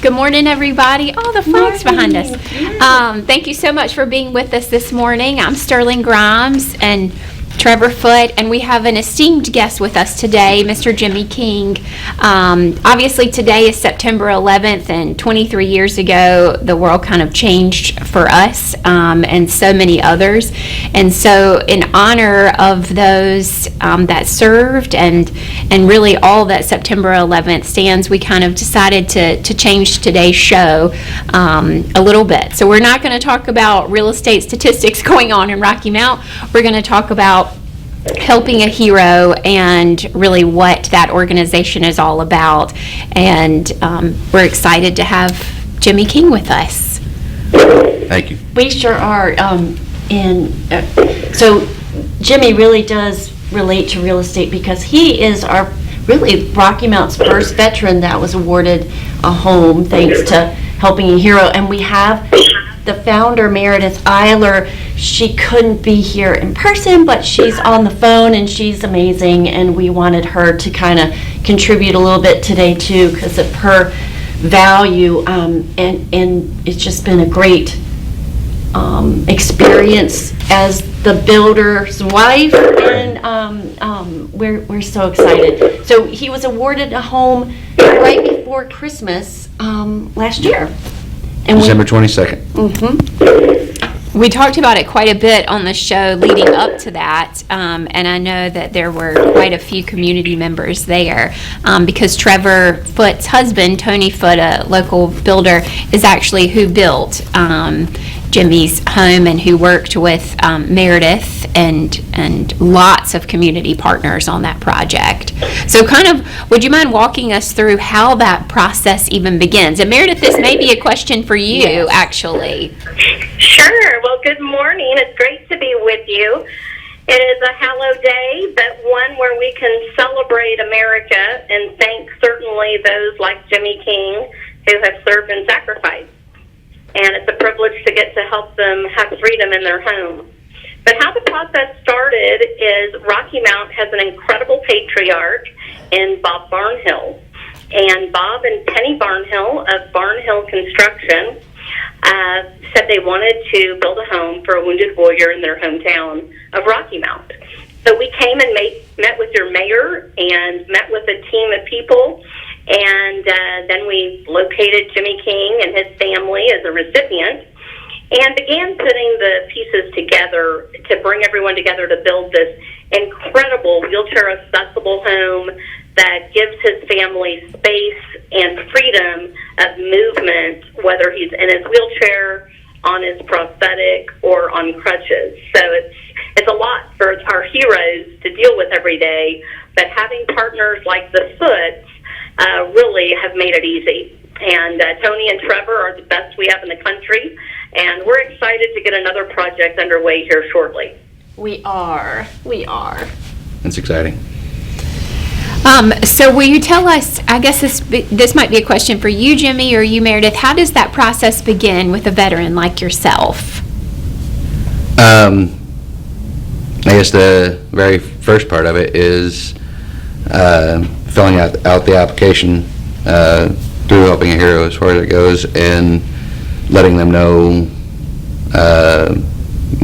Good morning, everybody. All the flags behind us. Thank you so much for being with us this morning. I'm Sterling Grimes and Trevor Foote, and we have an esteemed guest with us today, Mr. Jimmy King. Obviously, today is September 11th, and 23 years ago, the world kind of changed for us and so many others. And so, in honor of those that served and really all that September 11th stands, we kind of decided to change today's show a little bit. So, we're not going to talk about real estate statistics going on in Rocky Mount. We're going to talk about helping a hero and really what that organization is all about. And we're excited to have Jimmy King with us. Thank you. We sure are. So Jimmy really does relate to real estate because he is really Rocky Mount's first veteran that was awarded a home thanks to helping a hero. And we have the founder, Meredith ILer. She couldn't be here in person, but she's on the phone and she's amazing, and we wanted her to kind of contribute a little bit today too because of her value, and it's just been a great experience as the builder's wife, and we're so excited. So he was awarded a home right before Christmas last year. And December 22nd. Mm-hmm. We talked about it quite a bit on the show leading up to that, and I know that there were quite a few community members there because Trevor Foote's husband, Tony Foote, a local builder, is actually who built Jimmy's home and who worked with Meredith and lots of community partners on that project. So kind of, would you mind walking us through how that process even begins? And Meredith, this may be a question for you, actually. Sure. Well, good morning. It's great to be with you. It is a hallowed day, but one where we can celebrate America and thank certainly those like Jimmy King who have served and sacrificed. And it's a privilege to get to help them have freedom in their home. But how the process started is Rocky Mount has an incredible patriarch in Bob Barnhill. And Bob and Penny Barnhill of Barnhill Construction said they wanted to build a home for a wounded warrior in their hometown of Rocky Mount. So we came and met with your mayor and met with a team of people, and then we located Jimmy King and his family as a recipient and began putting the pieces together to bring everyone together to build this incredible wheelchair-accessible home that gives his family space and freedom of movement, whether he's in his wheelchair, on his prosthetic, or on crutches. So it's a lot for our heroes to deal with every day, but having partners like the Footes really have made it easy. And Tony and Trevor are the best we have in the country, and we're excited to get another project underway here shortly. We are. That's exciting. So will you tell us, I guess this might be a question for you, Jimmy, or you, Meredith, how does that process begin with a veteran like yourself? I guess the very first part of it is filling out the application through Helping a Hero as far as it goes, and letting them know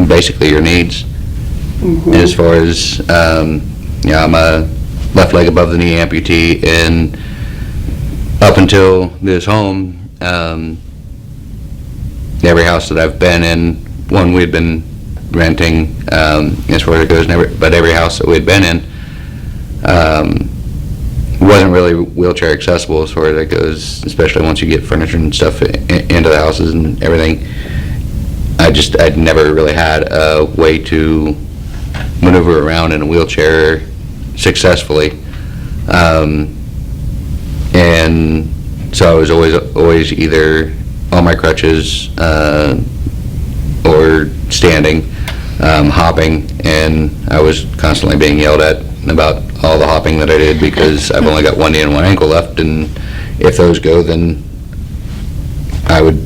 basically your needs. Mm-hmm. As far as I'm a left leg above the knee amputee, and up until this home, every house that I've been in, one we'd been renting, as far as it goes, but every house that we'd been in wasn't really wheelchair accessible as far as that goes, especially once you get furniture and stuff into the houses and everything. I'd never really had a way to maneuver around in a wheelchair successfully, and so I was always either on my crutches or standing, hopping, and I was constantly being yelled at about all the hopping that I did because I've only got one knee and one ankle left, and if those go, then I would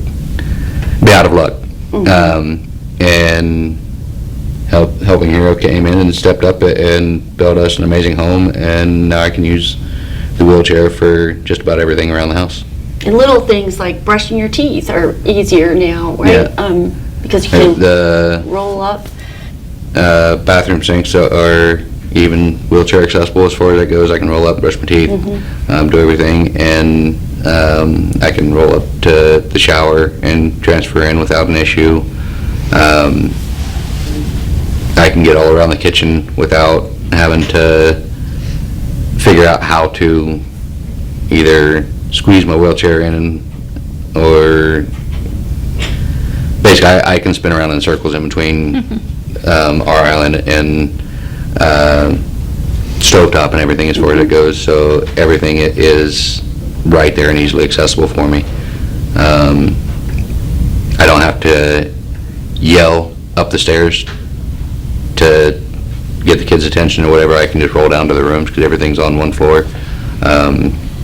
be out of luck. Mm-hmm. And Helping Hero came in and stepped up and built us an amazing home, and now I can use the wheelchair for just about everything around the house. And little things like brushing your teeth are easier now, right? Yeah. Because you can The roll up. bathroom sinks are even wheelchair accessible as far as that goes. I can roll up, brush my teeth, do everything, and I can roll up to the shower and transfer in without an issue. I can get all around the kitchen without having to figure out how to either squeeze my wheelchair in or basically I can spin around in circles in between our island and stovetop and everything as far as it goes, so everything is right there and easily accessible for me. I don't have to yell up the stairs to get the kids' attention or whatever. I can just roll down to the rooms because everything's on one floor.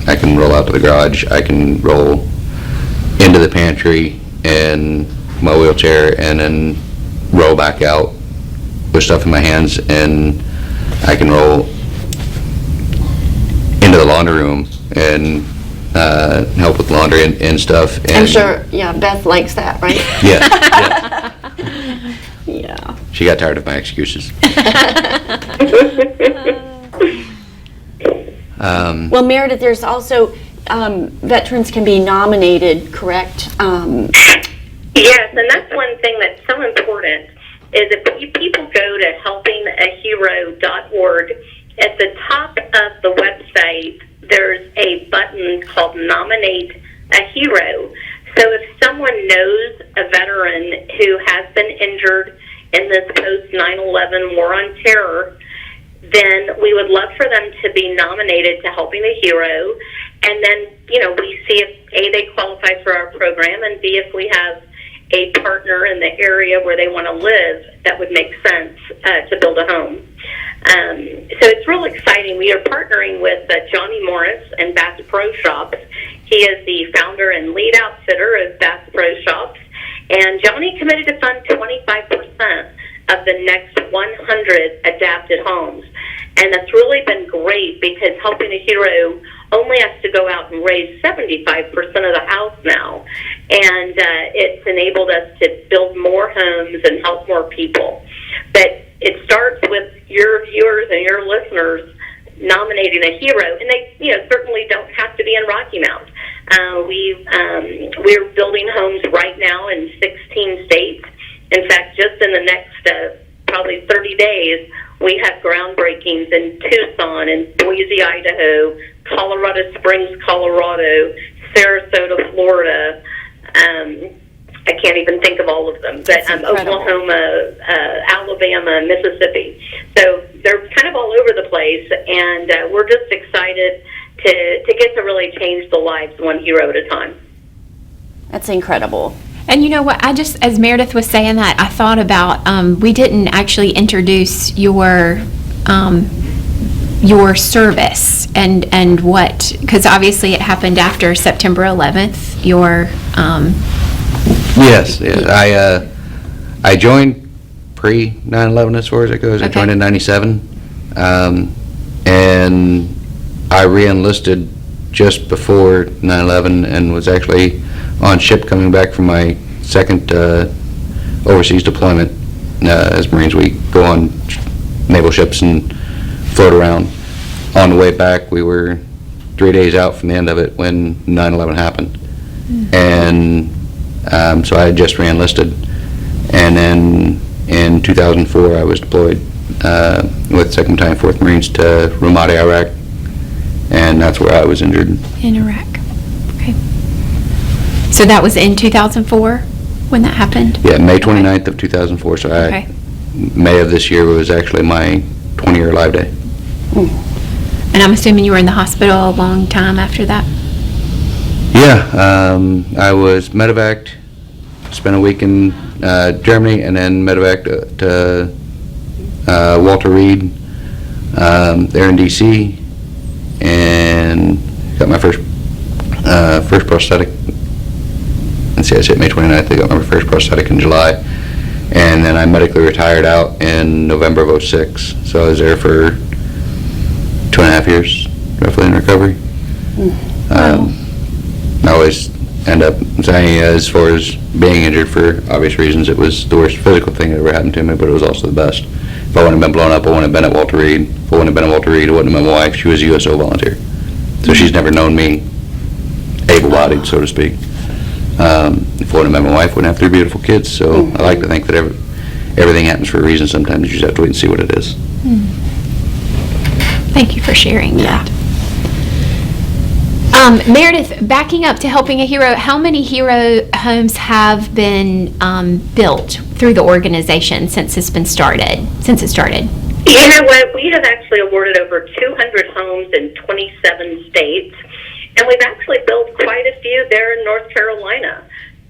I can roll out to the garage. I can roll into the pantry and my wheelchair and then roll back out with stuff in my hands, and I can roll into the laundry room and help with laundry and stuff. And I'm sure, Beth likes that, right? Yeah. Yeah. She got tired of my excuses. Well, Meredith, there's also, veterans can be nominated, correct? Yes, and that's one thing that's so important, is if people go to helpingahero.org, at the top of the website, there's a button called Nominate a Hero. So if someone knows a veteran who has been injured in this post-9/11 war on terror, then we would love for them to be nominated to Helping a Hero. And then, we see if A, they qualify for our program, and B, if we have a partner in the area where they want to live, that would make sense to build a home. So it's real exciting. We are partnering with Johnny Morris and Bass Pro Shops. He is the founder and lead outfitter of Bass Pro Shops. And Johnny committed to fund 25% of the next 100 adapted homes. And that's really been great because Helping a Hero only has to go out and raise 75% of the house now. And it's enabled us to build more homes and help more people. But it starts with your viewers and your listeners nominating a hero, and they certainly don't have to be in Rocky Mount. We're building homes right now in 16 states. In fact, just in the next probably 30 days, we have groundbreakings in Tucson and Boise, Idaho, Colorado Springs, Colorado, Sarasota, Florida. I can't even think of all of them, but Oklahoma, Alabama, Mississippi. So they're kind of all over the place, and we're just excited to get to really change the lives one hero at a time. That's incredible. And you know what, as Meredith was saying that, I thought about, we didn't actually introduce your service and what, because obviously it happened after September 11th, Yes. I joined pre 9/11 as far as it goes. I joined in '97, and I re-enlisted just before 9/11 and was actually on ship coming back from my second overseas deployment. As Marines, we go on naval ships and float around. On the way back, we were 3 days out from the end of it when 9/11 happened. And so I had just re-enlisted, and then in 2004 I was deployed with 2nd Battalion, 4th Marines to Ramadi, Iraq, and that's where I was injured. in Iraq. Okay. So that was in 2004 when that happened? Yeah, May 29th of 2004, so Okay. May of this year was actually my 20-year live day. And I'm assuming you were in the hospital a long time after that? Yeah, I was medevaced, spent a week in Germany, and then medevaced to Walter Reed there in D.C., and got my first prosthetic. And see, I said May 29th, I got my first prosthetic in July, and then I medically retired out in November of '06. So I was there for 2.5 years, roughly, in recovery. I always end up saying, as far as being injured for obvious reasons, it was the worst physical thing that ever happened to me, but it was also the best. If I wouldn't have been blown up, I wouldn't have been at Walter Reed. If I wouldn't have been at Walter Reed, it wouldn't have been my wife. She was a USO volunteer. So she's never known me able-bodied, so to speak. If I wouldn't have been my wife, I wouldn't have 3 beautiful kids. So I like to think that everything happens for a reason. Sometimes you just have to wait and see what it is. Thank you for sharing that. Meredith, backing up to Helping a Hero, how many hero homes have been built through the organization since it started? You know what? We have actually awarded over 200 homes in 27 states, and we've actually built quite a few there in North Carolina.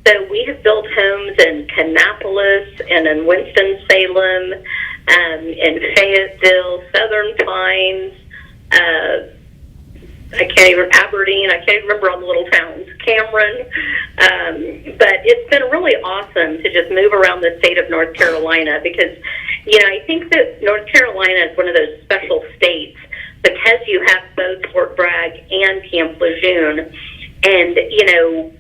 So we have built homes in Kannapolis and in Winston-Salem, in Fayetteville, Southern Pines, Aberdeen, I can't even remember all the little towns, Cameron, but it's been really awesome to just move around the state of North Carolina because, I think that North Carolina is one of those special states because you have both Fort Bragg and Camp Lejeune, and,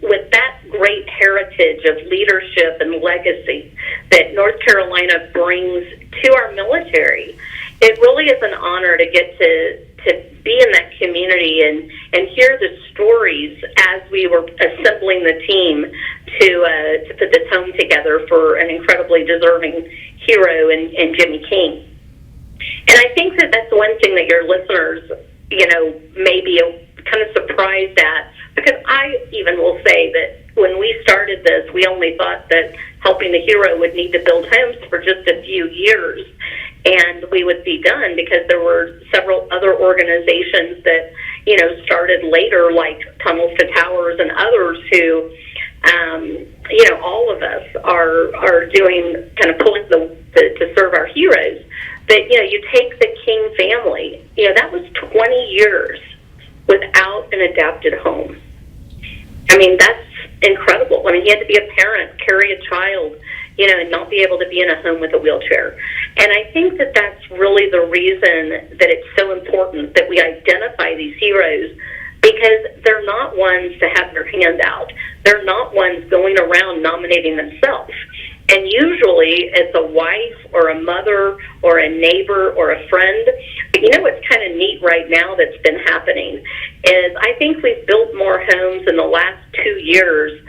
with that great heritage of leadership and legacy that North Carolina brings to our military, it really is an honor to get to be in that community and hear the stories as we were assembling the team to put this home together for an incredibly deserving hero in Jimmy King. And I think that that's one thing that your listeners, may be kind of surprised at, because I even will say that when we started this, we only thought that Helping the Hero would need to build homes for just a few years, and we would be done because there were several other organizations that, started later, like Tunnels to Towers and others who, all of us are doing, kind of pulling to serve our heroes. But, you take the King family, that was 20 years without an adapted home. I mean, that's incredible. I mean, he had to be a parent, carry a child, and not be able to be in a home with a wheelchair. And I think that that's really the reason that it's so important that we identify these heroes, because they're not ones to have their hand out. They're not ones going around nominating themselves. And usually it's a wife or a mother or a neighbor or a friend. But what's kind of neat right now that's been happening is I think we've built more homes in the last 2 years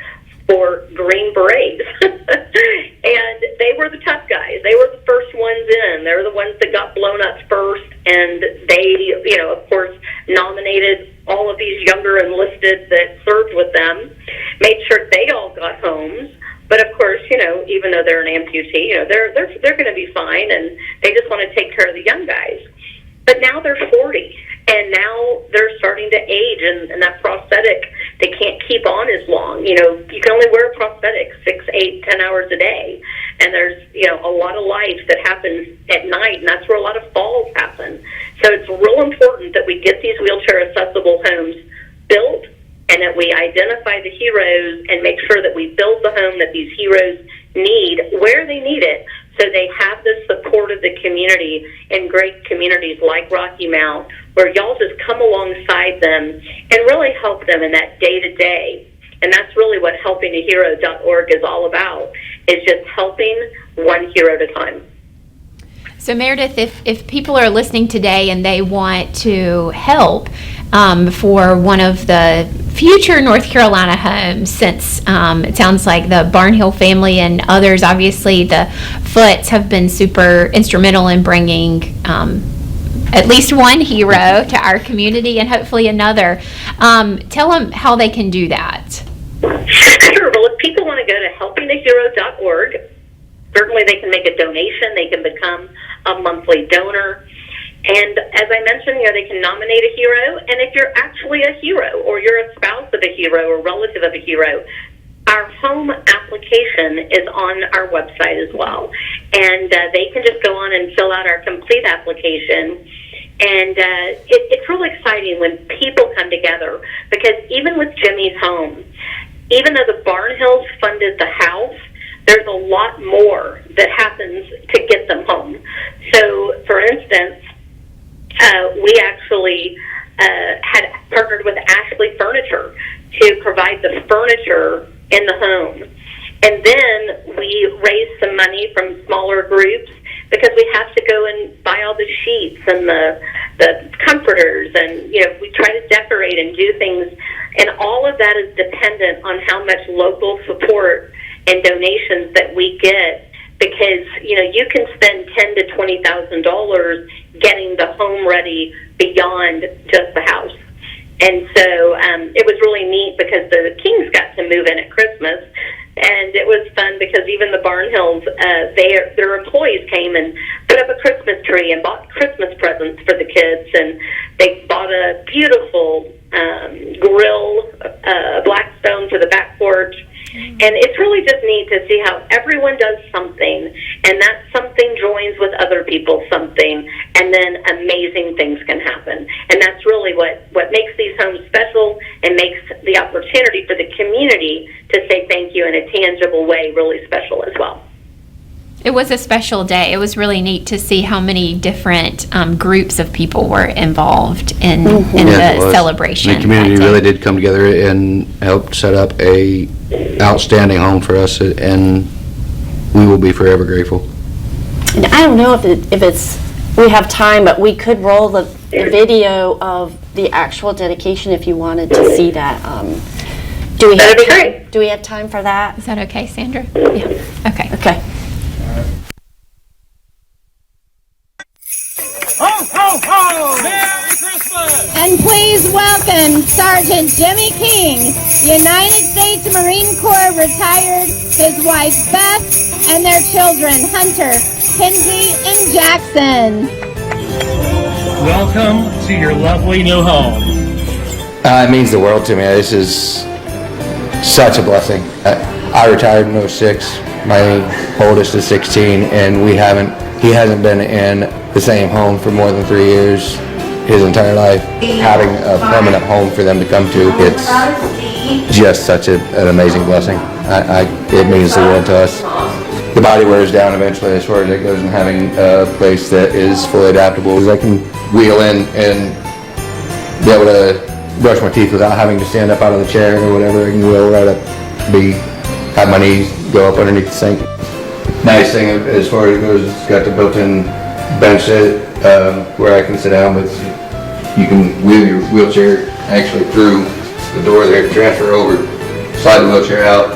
for Green Berets. And they were the tough guys. They were the first ones in. They're the ones that got blown up first. And they, of course, nominated all of these younger enlisted that served with them, made sure they all got homes. But of course, even though they're an amputee, they're going to be fine, and they just want to take care of the young guys. But now they're 40, and now they're starting to age, and that prosthetic, they can't keep on as long. You can only wear a prosthetic 6, 8, 10 hours a day, and there's a lot of life that happens at night, and that's where a lot of falls happen. So it's real important that we get these wheelchair accessible homes built, and that we identify the heroes and make sure that we build the home that these heroes need where they need it, so they have the support of the community in great communities like Rocky Mount, where y'all just come alongside them and really help them in that day-to-day. And that's really what helpingahero.org is all about, is just helping one hero at a time. So Meredith, if people are listening today and they want to help for one of the future North Carolina homes, since it sounds like the Barnhill family and others, obviously the Foots have been super instrumental in bringing at least one hero to our community and hopefully another. Tell them how they can do that. Sure. Well, if people want to go to helpingahero.org, certainly they can make a donation. They can become a monthly donor. And as I mentioned, they can nominate a hero. And if you're actually a hero, or you're a spouse of a hero or relative of a hero, our home application is on our website as well. And they can just go on and fill out our complete application. And it's really exciting when people come together, because even with Jimmy's home, even though the Barnhills funded the house, there's a lot more that happens to get them home. So, for instance, we actually had partnered with Ashley Furniture to to provide the furniture in the home. And then we raised some money from smaller groups because we have to go and buy all the sheets and the comforters, and we try to decorate and do things, and all of that is dependent on how much local support and donations that we get, because you can spend $10,000 to $20,000 getting the home ready beyond just the house. And so it was really neat because the Kings got to move in at Christmas. And it was fun because even the Barnhills, their employees came and put up a Christmas tree and bought Christmas presents for the kids. And they bought a beautiful grill, Blackstone for the back porch. And it's really just neat to see how everyone does something, and that something joins with other people's something, and then amazing things can happen. And that's really what makes these homes special and makes the opportunity for the community to say thank you in a tangible way really special as well. It was a special day. It was really neat to see how many different groups of people were involved in the celebration. The community really did come together and helped set up a outstanding home for us, and we will be forever grateful. And I don't know if we have time, but we could roll the video of the actual dedication if you wanted to see that. Do we have time for that? Is that okay, Sandra? Yeah. Okay. Okay. Ho, ho, ho! Merry Christmas! And please welcome Sergeant Jimmy King, United States Marine Corps retired, his wife Beth, and their children Hunter, Kinsey, and Jackson. Welcome to your lovely new home. It means the world to me. This is such a blessing. I retired in 06. My oldest is 16, and he hasn't been in the same home for more than 3 years his entire life. Having a permanent home for them to come to, it's just such an amazing blessing. It means the world to us. The body wears down eventually as far as it goes, and having a place that is fully adaptable. I can wheel in and be able to brush my teeth without having to stand up out of the chair or whatever. I can wheel right up, have my knees go up underneath the sink. Nice thing as far as it goes, it's got the built-in bench where I can sit down, but you can wheel your wheelchair actually through the door there, transfer over, slide the wheelchair out,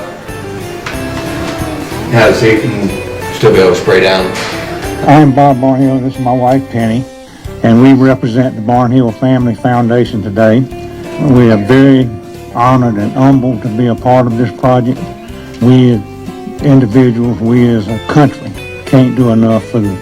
have a seat, and still be able to spray down. I'm Bob Barnhill, this is my wife Penny, and we represent the Barnhill Family Foundation today. We are very honored and humbled to be a part of this project. We as individuals, we as a country can't do enough for the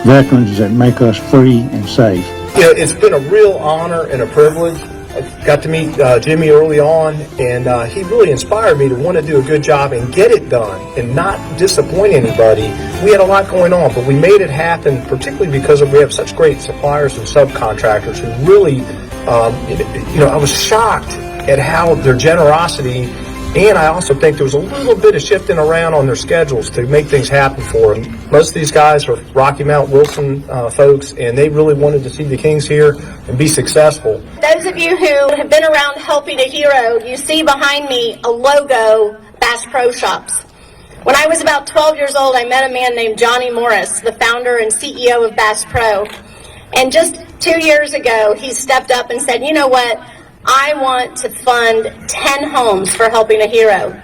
veterans that make us free and safe. It's been a real honor and a privilege. I got to meet Jimmy early on, and he really inspired me to want to do a good job and get it done and not disappoint anybody. We had a lot going on, but we made it happen, particularly because we have such great suppliers and subcontractors who really, I was shocked at how their generosity, and I also think there was a little bit of shifting around on their schedules to make things happen for them. Most of these guys are Rocky Mount Wilson folks, and they really wanted to see the Kings here and be successful. Those of you who have been around helping a hero, you see behind me a logo, Bass Pro Shops. When I was about 12 years old, I met a man named Johnny Morris, the founder and CEO of Bass Pro. And just 2 years ago, he stepped up and said, you know what? I want to fund 10 homes for helping a hero.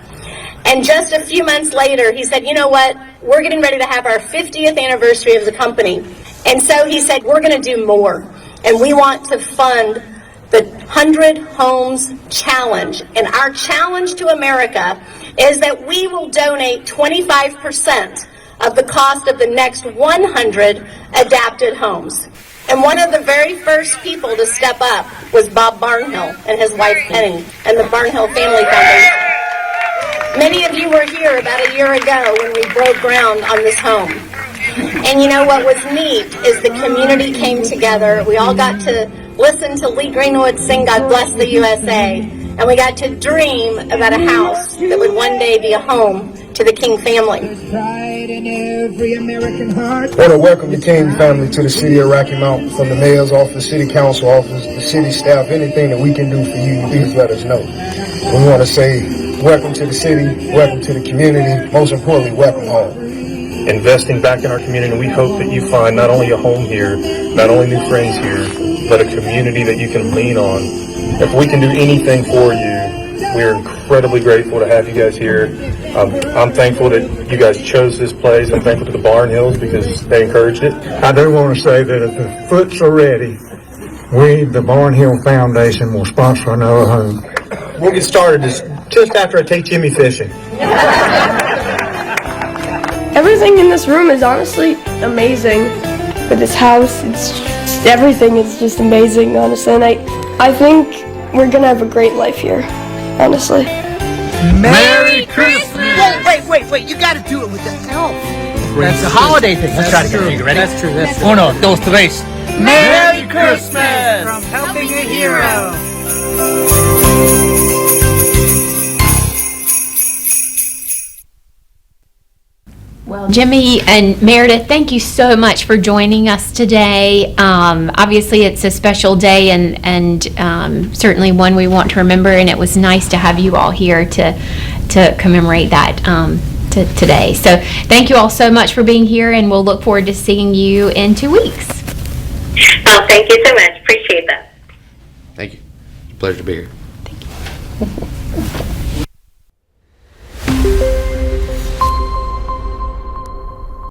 And just a few months later, he said, you know what? We're getting ready to have our 50th anniversary of the company. And so he said, we're going to do more. And we want to fund the 100 Homes Challenge. And our challenge to America is that we will donate 25% of the cost of the next 100 adapted homes. And one of the very first people to step up was Bob Barnhill and his wife Penny and the Barnhill Family Foundation. Many of you were here about a year ago when we broke ground on this home. And you know what was neat is the community came together. We all got to listen to Lee Greenwood sing God Bless the USA. and we got to dream about a house that would one day be a home to the King family. Pride in every American heart. I want to welcome the King family to the city of Rocky Mount. From the mayor's office, city council office, the city staff, anything that we can do for you, please let us know. We want to say welcome to the city, welcome to the community, most importantly, welcome home. Investing back in our community, we hope that you find not only a home here, not only new friends here, but a community that you can lean on. If we can do anything for you, we're incredibly grateful to have you guys here. I'm thankful that you guys chose this place. I'm thankful to the Barn Hills because they encouraged it. I do want to say that if the foots are ready, we, the Barn Hill Foundation, will sponsor another home. We'll get started just after I take Jimmy fishing. Everything in this room is honestly amazing. With this house, everything is just amazing, honestly. And I think we're gonna have a great life here, honestly. Merry Christmas! Wait, you gotta do it with the elf. That's a holiday thing. Let's try to get it. You ready? That's true. Uno, dos, tres. Merry Christmas! From Helping a Hero. Well, Jimmy and Meredith, thank you so much for joining us today. Obviously, it's a special day and certainly one we want to remember, and it was nice to have you all here to commemorate that today. So thank you all so much for being here, and we'll look forward to seeing you in 2 weeks. Oh, thank you so much. Appreciate that. Thank you. It's a pleasure to be here. Thank you.